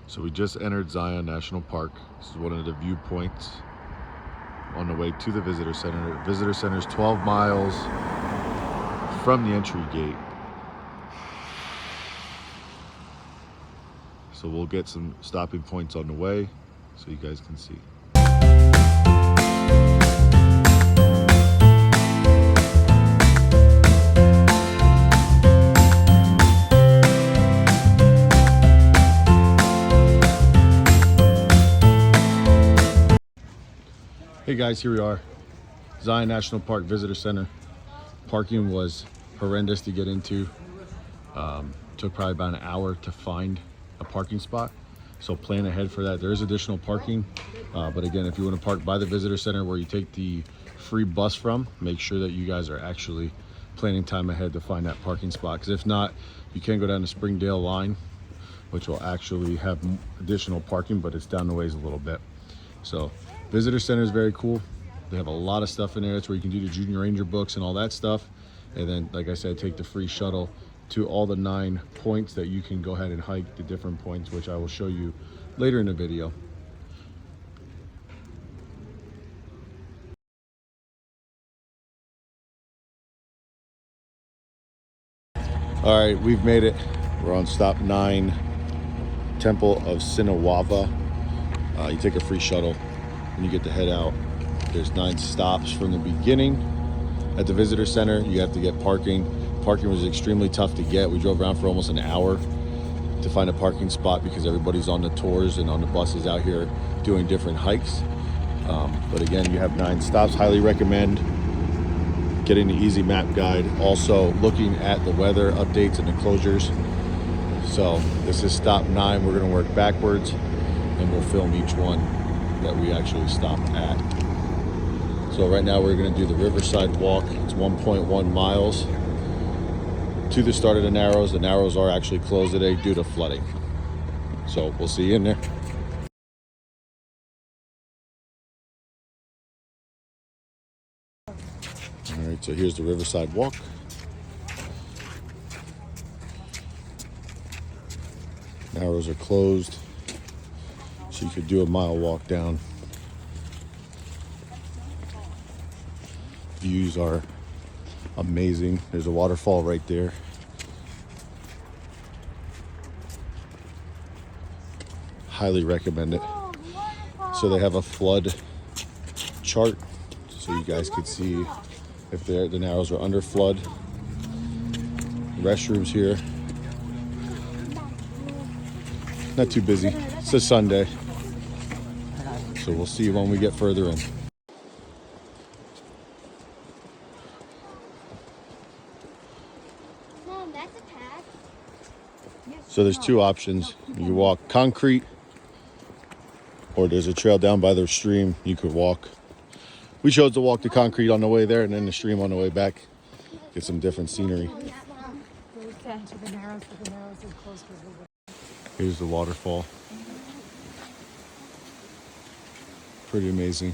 So we just entered Zion National Park. This is one of the viewpoints on the way to the visitor center. The visitor center is 12 miles from the entry gate. So we'll get some stopping points on the way so you guys can see. Hey guys, here we are, Zion National Park Visitor Center. Parking was horrendous to get into. Took probably about an hour to find a parking spot. So plan ahead for that. There is additional parking, but again, if you want to park by the visitor center where you take the free bus from, make sure that you guys are actually planning time ahead to find that parking spot. Because if not, you can go down the Springdale line, which will actually have additional parking, but it's down the ways a little bit. So visitor center is very cool. They have a lot of stuff in there. That's where you can do the Junior Ranger books and all that stuff. And then, like I said, take the free shuttle to all the 9 points that you can go ahead and hike the different points, which I will show you later in the video. All right, we've made it. We're on stop 9, Temple of Sinawava. You take a free shuttle and you get to head out. There's 9 stops from the beginning. At the visitor center, you have to get parking. Parking was extremely tough to get. We drove around for almost an hour to find a parking spot because everybody's on the tours and on the buses out here doing different hikes. But again, you have 9 stops. Highly recommend getting the Easy Map Guide. Also looking at the weather updates and the closures. So this is stop 9. We're gonna work backwards and we'll film each one that we actually stopped at. So right now we're gonna do the Riverside Walk. It's 1.1 miles to the start of the Narrows. The Narrows are actually closed today due to flooding. So we'll see you in there. All right, so here's the Riverside Walk. Narrows are closed, so you could do a mile walk down. Views are amazing. There's a waterfall right there. Highly recommend it. So they have a flood chart so you guys could see if the Narrows are under flood. Restrooms here. Not too busy. It's a Sunday. So we'll see when we get further in. Mom, that's a path. So there's 2 options. You walk concrete, or there's a trail down by the stream you could walk. We chose to walk the concrete on the way there and then the stream on the way back. Get some different scenery. Here's the waterfall. Pretty amazing.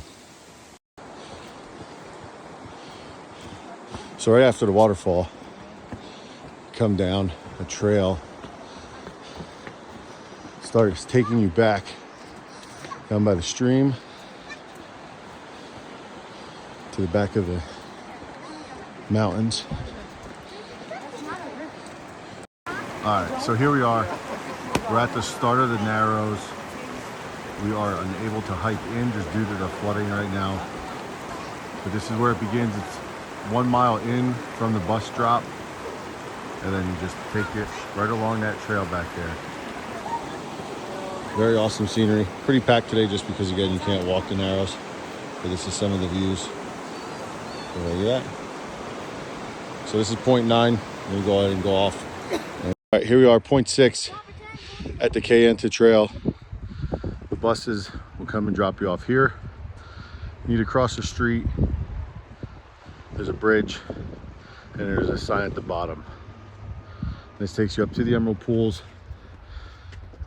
So right after the waterfall, come down a trail, starts taking you back down by the stream to the back of the mountains. All right, so here we are. We're at the start of the Narrows. We are unable to hike in just due to the flooding right now. But this is where it begins. It's 1 mile in from the bus drop, and then you just take it right along that trail back there. Very awesome scenery. Pretty packed today just because, again, you can't walk the Narrows. But this is some of the views. So look at that. So this is point 9. I'm gonna go ahead and go off. All right, here we are, point 6 at the Kayenta Trail. The buses will come and drop you off here. You need to cross the street. There's a bridge and there's a sign at the bottom. This takes you up to the Emerald Pools.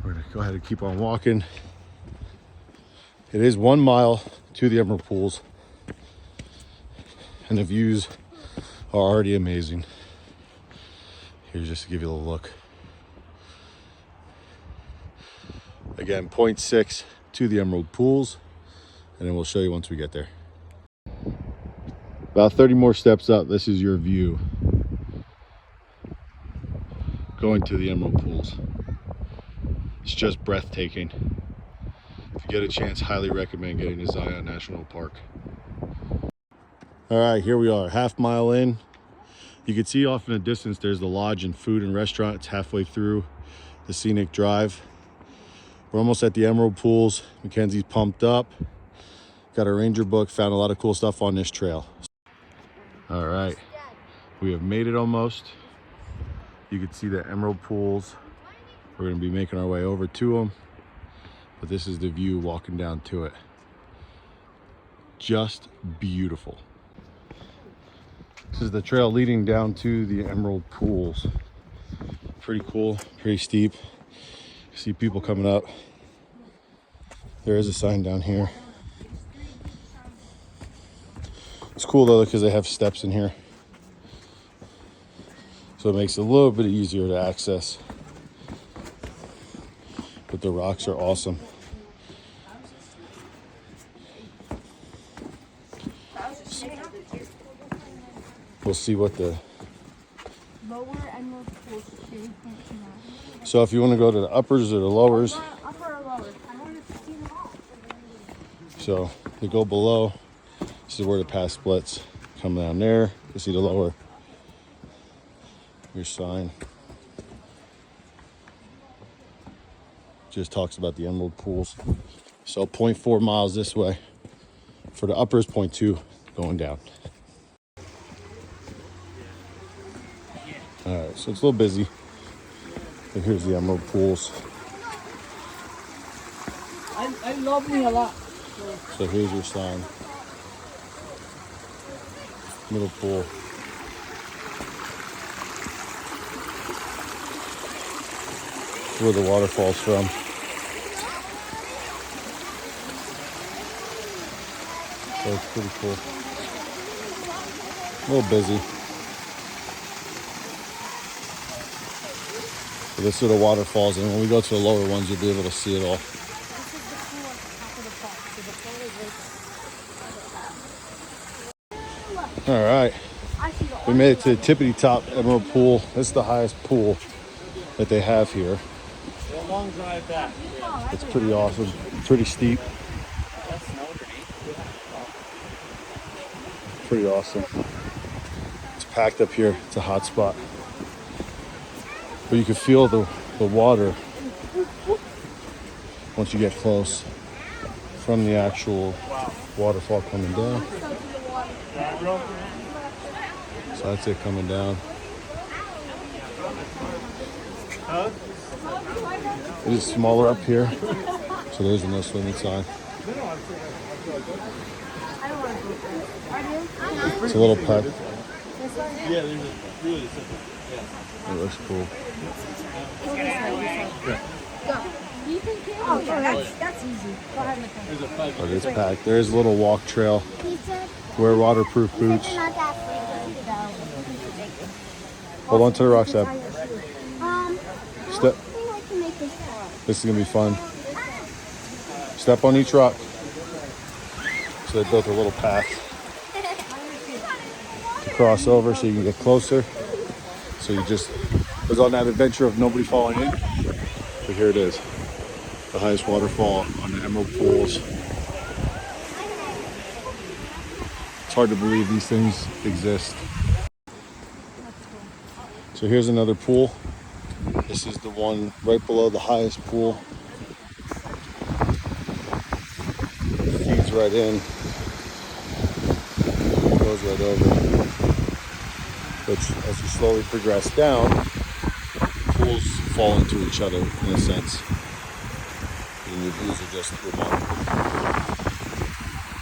We're gonna go ahead and keep on walking. It is 1 mile to the Emerald Pools, and the views are already amazing. Here's just to give you a little look. Again, 0.6 to the Emerald Pools, and then we'll show you once we get there. About 30 more steps up, this is your view going to the Emerald Pools. It's just breathtaking. If you get a chance, highly recommend getting to Zion National Park. All right, here we are, half-mile in. You can see off in the distance, there's the lodge and food and restaurant. It's halfway through the scenic drive. We're almost at the Emerald Pools. Mackenzie's pumped up. Got a ranger book, found a lot of cool stuff on this trail. All right, we have made it almost. You can see the Emerald Pools. We're gonna be making our way over to them, but this is the view walking down to it. Just beautiful. This is the trail leading down to the Emerald Pools. Pretty cool, pretty steep. See people coming up. There is a sign down here. It's cool though because they have steps in here, so it makes it a little bit easier to access. But the rocks are awesome. We'll see what the lower Emerald Pools. So if you want to go to the uppers or the lowers, Upper or lower? I want to see them all. so to go below, this is where the path splits. Come down there, you see the lower. Your sign just talks about the Emerald Pools. So 0.4 miles this way. For the uppers, 0.2 going down. All right, so it's a little busy. But here's the Emerald Pools. I love me a lot. So here's your sign. Middle pool. Where the waterfall's from. So it's pretty cool. A little busy. So this is where the waterfalls, and when we go to the lower ones, you'll be able to see it all. All right, we made it to the tippity top Emerald Pool. This is the highest pool that they have here. A long drive back. It's pretty awesome, pretty steep. Pretty awesome. It's packed up here. It's a hot spot. But you can feel the water once you get close from the actual waterfall coming down. So that's it coming down. It is smaller up here, so there's a no swimming sign. It's a little pet. Yeah, there's a really simple. It looks cool. Oh, yeah, that's easy. Go ahead, Mackenzie. There's a 5. But it's packed. There's a little walk trail. Wear waterproof boots. Hold on to the rock, Seb. Step. This is gonna be fun. Step on each rock. So they built a little path to cross over so you can get closer. So you just was on that adventure of nobody falling in. But here it is, the highest waterfall on the Emerald Pools. It's hard to believe these things exist. So here's another pool. This is the one right below the highest pool. Feeds right in. Goes right over. Which, as you slowly progress down, pools fall into each other in a sense. And your views are just remarkable.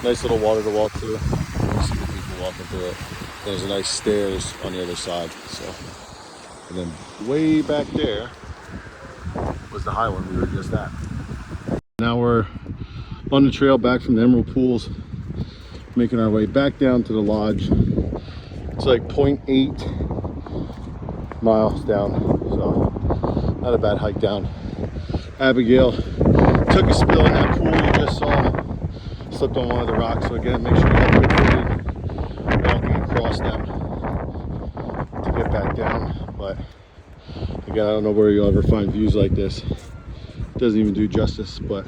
Nice little water to walk through. You see the people walking through it. There's a nice stairs on the other side. So, and then way back there was the high one we were just at. Now we're on the trail back from the Emerald Pools, making our way back down to the lodge. It's like 0.8 miles down, so not a bad hike down. Abigail took a spill in that pool you just saw. Slipped on one of the rocks, so again, make sure you have good footing walking across them to get back down. But again, I don't know where you'll ever find views like this. It doesn't even do justice, but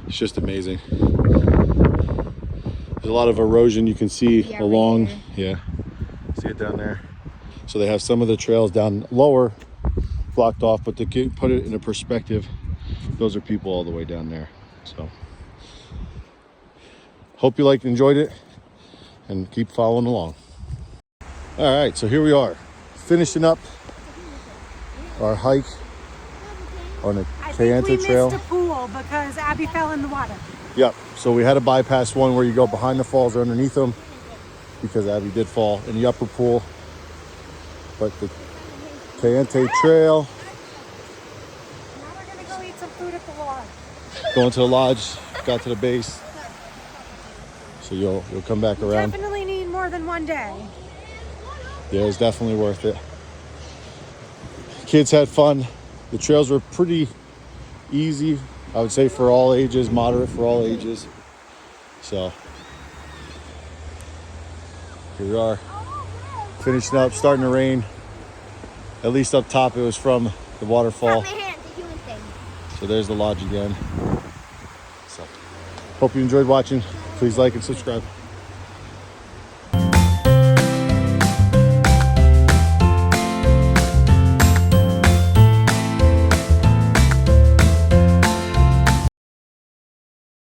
it's just amazing. There's a lot of erosion you can see Yeah, right along. there. Yeah, see it down there. So they have some of the trails down lower blocked off, but to put it in a perspective, those are people all the way down there. So hope you enjoyed it, and keep following along. All right, so here we are, finishing up our hike on the I think we Kayenta Trail. missed a pool because Abby fell in the water. Yep, so we had to bypass one where you go behind the falls or underneath them, because Abby did fall in the upper pool. But the Kayenta Trail, Now we're gonna go eat some food at the lodge. going to the lodge, got to the base. So you'll come back around. Definitely need more than one day. Yeah, it was definitely worth it. Kids had fun. The trails were pretty easy, I would say, for all ages, moderate for all ages. So here we are, finishing up, starting to rain. At least up top it was from the waterfall. So there's the lodge again. So hope you enjoyed watching. Please like and subscribe.